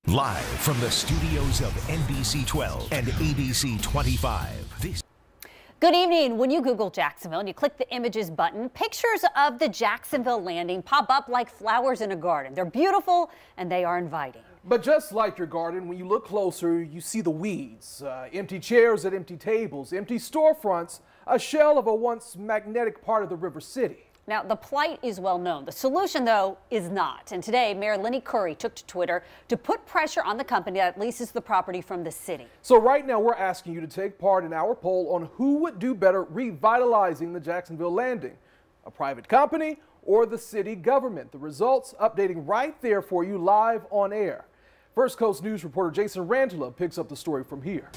Live from the studios of NBC 12 and ABC 25. Good evening. When you Google Jacksonville and you click the images button, pictures of the Jacksonville Landing pop up like flowers in a garden. They're beautiful and they are inviting. But just like your garden, when you look closer, you see the weeds, empty chairs at empty tables, empty storefronts, a shell of a once magnetic part of the River City. Now, the plight is well known. The solution, though, is not. And today, Mayor Lenny Curry took to Twitter to put pressure on the company that leases the property from the city. So right now, we're asking you to take part in our poll on who would do better revitalizing the Jacksonville Landing, a private company or the city government. The results updating right there for you live on air. First Coast News reporter Jason Rantala picks up the story from here.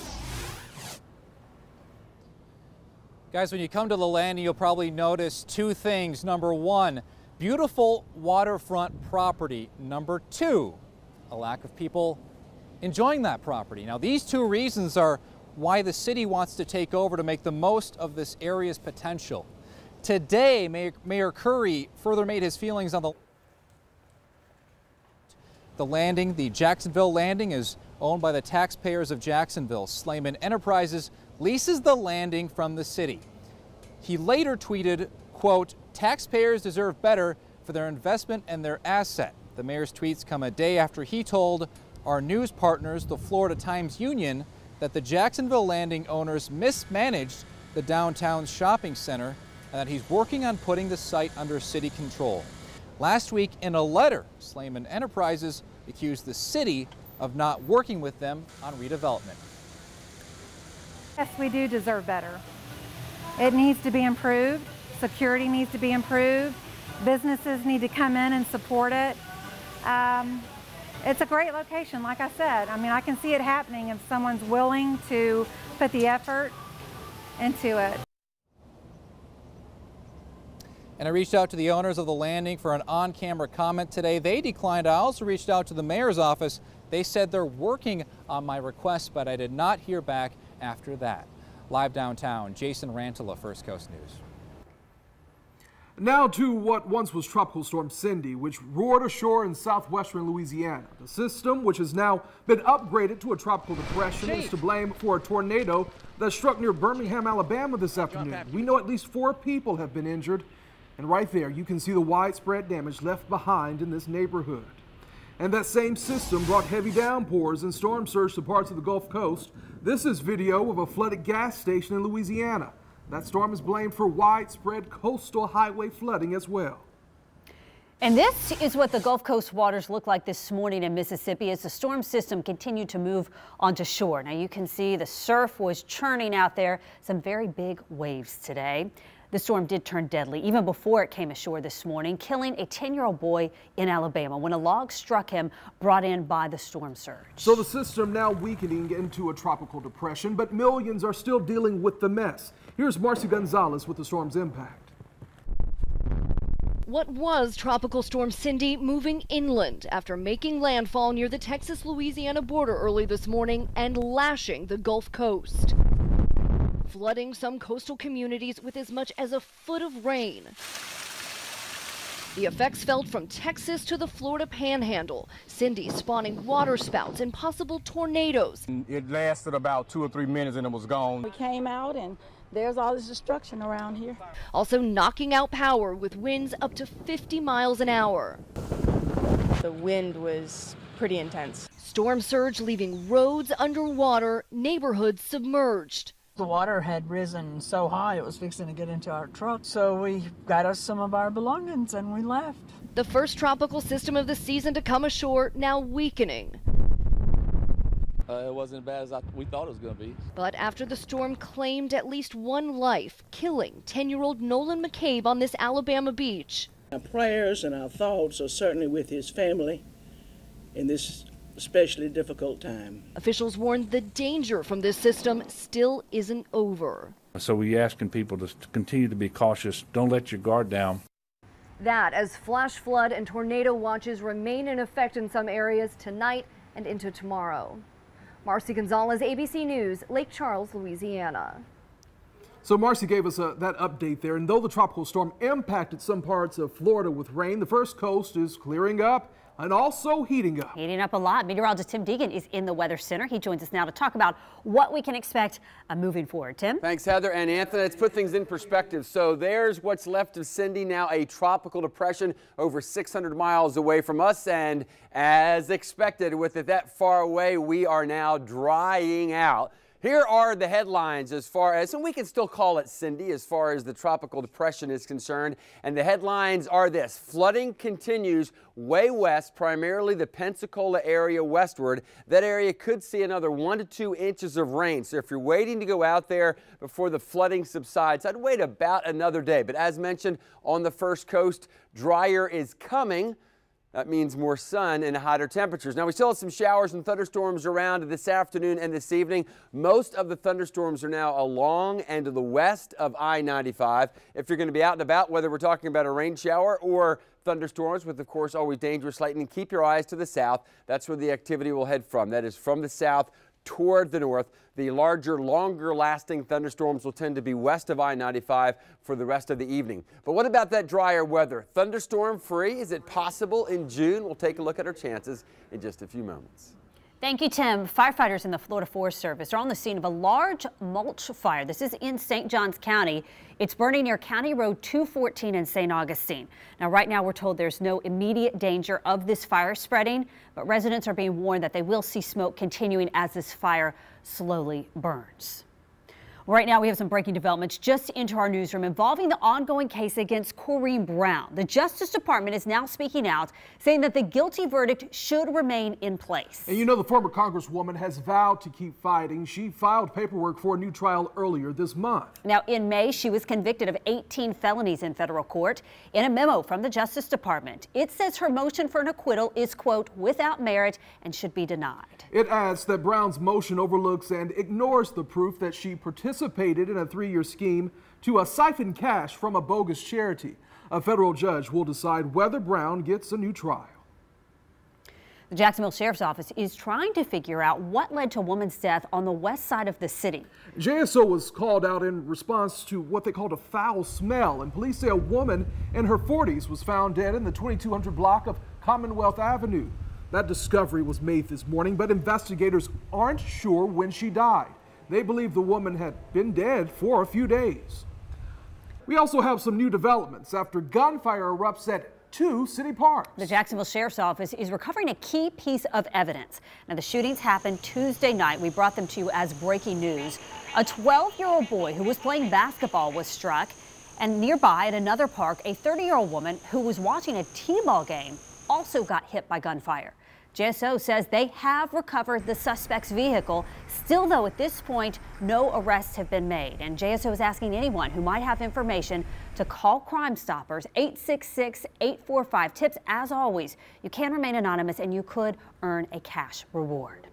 Guys, when you come to the landing, you'll probably notice two things. Number one, beautiful waterfront property. Number two, a lack of people enjoying that property. Now, these two reasons are why the city wants to take over to make the most of this area's potential. Today, Mayor Curry further made his feelings on the landing. The Jacksonville Landing is owned by the taxpayers of Jacksonville. Slayman Enterprises leases the landing from the city. He later tweeted, quote, "Taxpayers deserve better for their investment and their asset." The mayor's tweets come a day after he told our news partners, the Florida Times Union, that the Jacksonville Landing owners mismanaged the downtown shopping center and that he's working on putting the site under city control. Last week, in a letter, Slayman Enterprises accused the city of not working with them on redevelopment. Yes, we do deserve better. It needs to be improved. Security needs to be improved. Businesses need to come in and support it. It's a great location, like I said. I mean, I can see it happening if someone's willing to put the effort into it. And I reached out to the owners of the landing for an on-camera comment today. They declined. I also reached out to the mayor's office. They said they're working on my request, but I did not hear back after that. Live downtown, Jason Rantala, First Coast News. Now to what once was Tropical Storm Cindy, which roared ashore in southwestern Louisiana. The system, which has now been upgraded to a tropical depression, is to blame for a tornado that struck near Birmingham, Alabama this afternoon. We know at least 4 people have been injured. And right there, you can see the widespread damage left behind in this neighborhood. And that same system brought heavy downpours and storm surge to parts of the Gulf Coast. This is video of a flooded gas station in Louisiana. That storm is blamed for widespread coastal highway flooding as well. And this is what the Gulf Coast waters look like this morning in Mississippi as the storm system continued to move onto shore. Now you can see the surf was churning out there, some very big waves today. The storm did turn deadly even before it came ashore this morning, killing a 10-year-old boy in Alabama when a log struck him, brought in by the storm surge. So the system now weakening into a tropical depression, but millions are still dealing with the mess. Here's Marcy Gonzalez with the storm's impact. What was Tropical Storm Cindy moving inland after making landfall near the Texas-Louisiana border early this morning and lashing the Gulf Coast, flooding some coastal communities with as much as a foot of rain. The effects felt from Texas to the Florida Panhandle. Cindy spawning water spouts and possible tornadoes. It lasted about 2 or 3 minutes and it was gone. We came out and there's all this destruction around here. Also knocking out power with winds up to 50 miles an hour. The wind was pretty intense. Storm surge leaving roads underwater, neighborhoods submerged. The water had risen so high it was fixing to get into our truck, so we got us some of our belongings and we left. The first tropical system of the season to come ashore now weakening. It wasn't as bad as we thought it was going to be. But after the storm claimed at least one life, killing 10-year-old Nolan McCabe on this Alabama beach. Our prayers and our thoughts are certainly with his family in this especially difficult time. Officials warned the danger from this system still isn't over. So we're asking people to continue to be cautious. Don't let your guard down. That as flash flood and tornado watches remain in effect in some areas tonight and into tomorrow. Marcy Gonzalez, ABC News, Lake Charles, Louisiana. So Marcy gave us that update there, and though the tropical storm impacted some parts of Florida with rain, the First Coast is clearing up. and also heating up. Heating up a lot. Meteorologist Tim Deegan is in the Weather Center. He joins us now to talk about what we can expect moving forward. Tim? Thanks, Heather and Anthony. Let's put things in perspective. So there's what's left of Cindy, now a tropical depression over 600 miles away from us. And as expected, with it that far away, we are now drying out. Here are the headlines as far as, and we can still call it Cindy as far as the tropical depression is concerned. And the headlines are this: flooding continues way west, primarily the Pensacola area westward. That area could see another 1 to 2 inches of rain. So if you're waiting to go out there before the flooding subsides, I'd wait about another day. But as mentioned, on the first coast, drier is coming. That means more sun and hotter temperatures. Now, we still have some showers and thunderstorms around this afternoon and this evening. Most of the thunderstorms are now along and to the west of I-95. If you're going to be out and about, whether we're talking about a rain shower or thunderstorms with, of course, always dangerous lightning, keep your eyes to the south. That's where the activity will head from. That is from the south toward the north. The larger, longer-lasting thunderstorms will tend to be west of I-95 for the rest of the evening. But what about that drier weather? Thunderstorm-free? Is it possible in June? We'll take a look at our chances in just a few moments. Thank you, Tim. Firefighters in the Florida Forest Service are on the scene of a large mulch fire. This is in St. Johns County. It's burning near County Road 214 in St. Augustine. Now, right now, we're told there's no immediate danger of this fire spreading, but residents are being warned that they will see smoke continuing as this fire slowly burns. Right now, we have some breaking developments just into our newsroom involving the ongoing case against Corrine Brown. The Justice Department is now speaking out, saying that the guilty verdict should remain in place. And you know, the former Congresswoman has vowed to keep fighting. She filed paperwork for a new trial earlier this month. Now, in May, she was convicted of 18 felonies in federal court. In a memo from the Justice Department, it says her motion for an acquittal is, quote, without merit and should be denied. It adds that Brown's motion overlooks and ignores the proof that she participated in a 3-year scheme to siphon cash from a bogus charity. A federal judge will decide whether Brown gets a new trial. The Jacksonville Sheriff's Office is trying to figure out what led to a woman's death on the west side of the city. JSO was called out in response to what they called a foul smell, and police say a woman in her 40s was found dead in the 2200 block of Commonwealth Avenue. That discovery was made this morning, but investigators aren't sure when she died. They believe the woman had been dead for a few days. We also have some new developments after gunfire erupts at 2 city parks. The Jacksonville Sheriff's Office is recovering a key piece of evidence. Now, the shootings happened Tuesday night. We brought them to you as breaking news. A 12-year-old boy who was playing basketball was struck, and nearby at another park, a 30-year-old woman who was watching a t-ball game also got hit by gunfire. JSO says they have recovered the suspect's vehicle. Still, though, at this point, no arrests have been made. And JSO is asking anyone who might have information to call Crime Stoppers, 866-845-TIPS. As always, you can remain anonymous and you could earn a cash reward.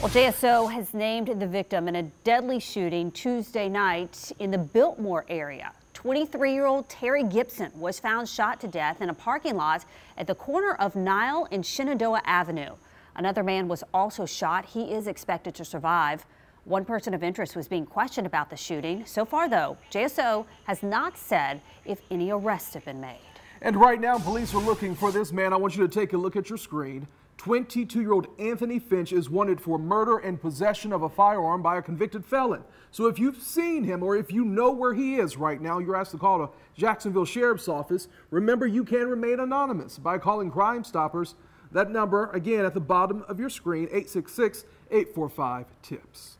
Well, JSO has named the victim in a deadly shooting Tuesday night in the Biltmore area. 23-year-old Terry Gibson was found shot to death in a parking lot at the corner of Nile and Shenandoah Avenue. Another man was also shot. He is expected to survive. One person of interest was being questioned about the shooting. So far, though, JSO has not said if any arrests have been made. And right now, police are looking for this man. I want you to take a look at your screen. 22-year-old Anthony Finch is wanted for murder and possession of a firearm by a convicted felon. So if you've seen him or if you know where he is right now, you're asked to call the Jacksonville Sheriff's Office. Remember, you can remain anonymous by calling Crime Stoppers. That number, again, at the bottom of your screen, 866-845-TIPS.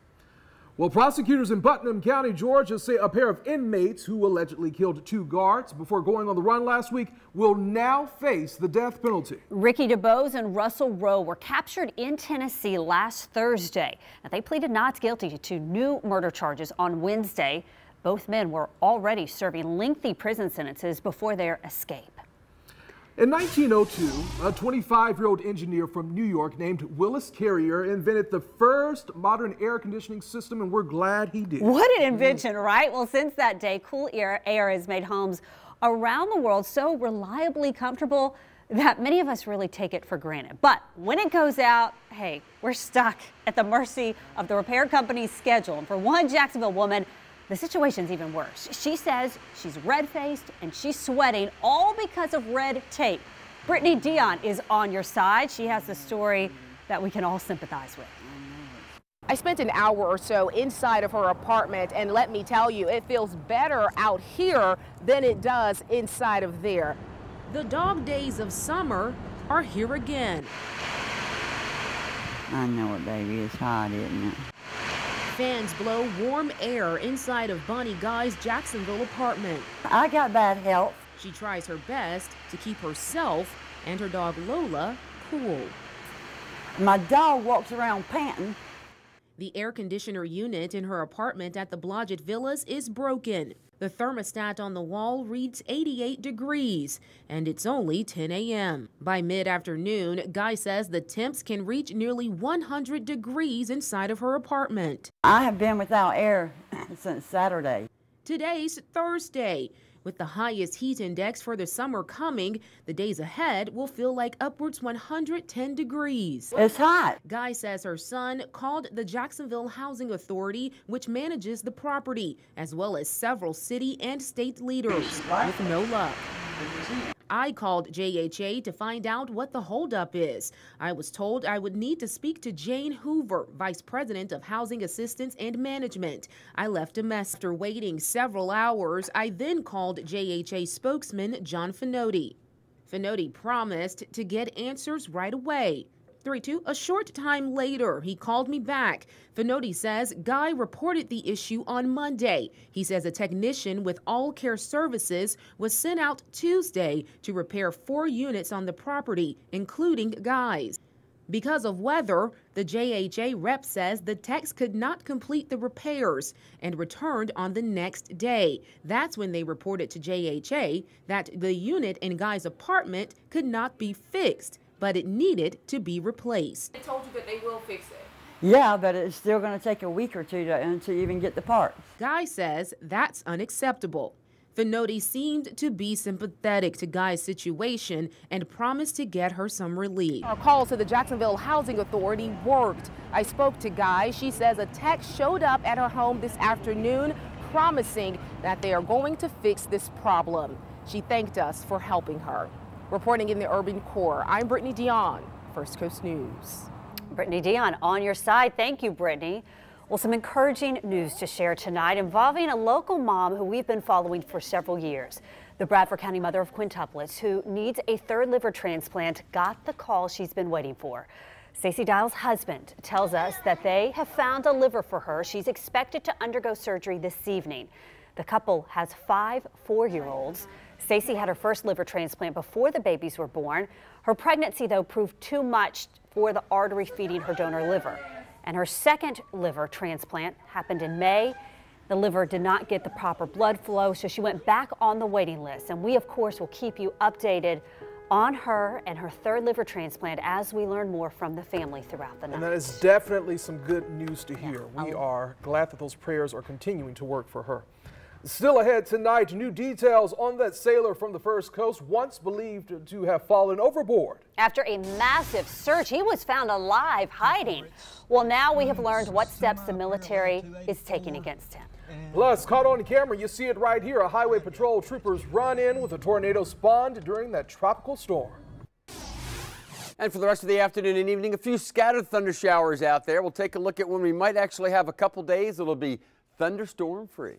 Well, prosecutors in Putnam County, Georgia, say a pair of inmates who allegedly killed 2 guards before going on the run last week will now face the death penalty. Ricky DeBose and Russell Rowe were captured in Tennessee last Thursday. Now, they pleaded not guilty to 2 new murder charges on Wednesday. Both men were already serving lengthy prison sentences before their escape. In 1902, a 25-year-old engineer from New York named Willis Carrier invented the first modern air conditioning system, and we're glad he did. What an invention, right? Well, since that day, cool air has made homes around the world so reliably comfortable that many of us really take it for granted. But when it goes out, hey, we're stuck at the mercy of the repair company's schedule. And for one Jacksonville woman, the situation's even worse. She says she's red-faced and she's sweating, all because of red tape. Brittany Dion is on your side. She has the story that we can all sympathize with. I spent an hour or so inside of her apartment, and let me tell you, it feels better out here than it does inside of there. The dog days of summer are here again. I know it, baby. It's hot, isn't it? Fans blow warm air inside of Bunny Guy's Jacksonville apartment. I got bad health. She tries her best to keep herself and her dog Lola cool. My dog walks around panting. The air conditioner unit in her apartment at the Blodgett Villas is broken. The thermostat on the wall reads 88 degrees, and it's only 10 a.m. By mid-afternoon, Guy says the temps can reach nearly 100 degrees inside of her apartment. I have been without air since Saturday. Today's Thursday. With the highest heat index for the summer coming, the days ahead will feel like upwards 110 degrees. It's hot. Guy says her son called the Jacksonville Housing Authority, which manages the property, as well as several city and state leaders, with no luck. I called JHA to find out what the holdup is. I was told I would need to speak to Jane Hoover, Vice President of Housing Assistance and Management. I left a message. After waiting several hours, I then called JHA spokesman John Finotti. Finotti promised to get answers right away. A short time later, he called me back. Finotti says Guy reported the issue on Monday. He says a technician with All Care Services was sent out Tuesday to repair 4 units on the property, including Guy's. Because of weather, the JHA rep says the techs could not complete the repairs and returned on the next day. That's when they reported to JHA that the unit in Guy's apartment could not be fixed, but it needed to be replaced. They told you that they will fix it. Yeah, but it's still going to take a week or two to even get the parts. Guy says that's unacceptable. Finotti seemed to be sympathetic to Guy's situation and promised to get her some relief. Our calls to the Jacksonville Housing Authority worked. I spoke to Guy. She says a tech showed up at her home this afternoon promising that they are going to fix this problem. She thanked us for helping her. Reporting in the urban core, I'm Brittany Dion, First Coast News. Brittany Dion on your side. Thank you, Brittany. Well, some encouraging news to share tonight involving a local mom who we've been following for several years. The Bradford County mother of quintuplets who needs a 3rd liver transplant got the call she's been waiting for. Stacey Dial's husband tells us that they have found a liver for her. She's expected to undergo surgery this evening. The couple has 5 4-year-olds. Stacey had her first liver transplant before the babies were born. Her pregnancy, though, proved too much for the artery feeding her donor liver. And her second liver transplant happened in May. The liver did not get the proper blood flow, so she went back on the waiting list. And we, of course, will keep you updated on her and her 3rd liver transplant as we learn more from the family throughout the night. And that is definitely some good news to hear. We are glad that those prayers are continuing to work for her. Still ahead tonight, new details on that sailor from the First Coast once believed to have fallen overboard. After a massive search, he was found alive hiding. Well, now we have learned what steps the military is taking against him. Plus, caught on camera, you see it right here. A highway patrol troopers run in with a tornado spawned during that tropical storm. And for the rest of the afternoon and evening, a few scattered thunder showers out there. We'll take a look at when we might actually have a couple days. It'll be thunderstorm free.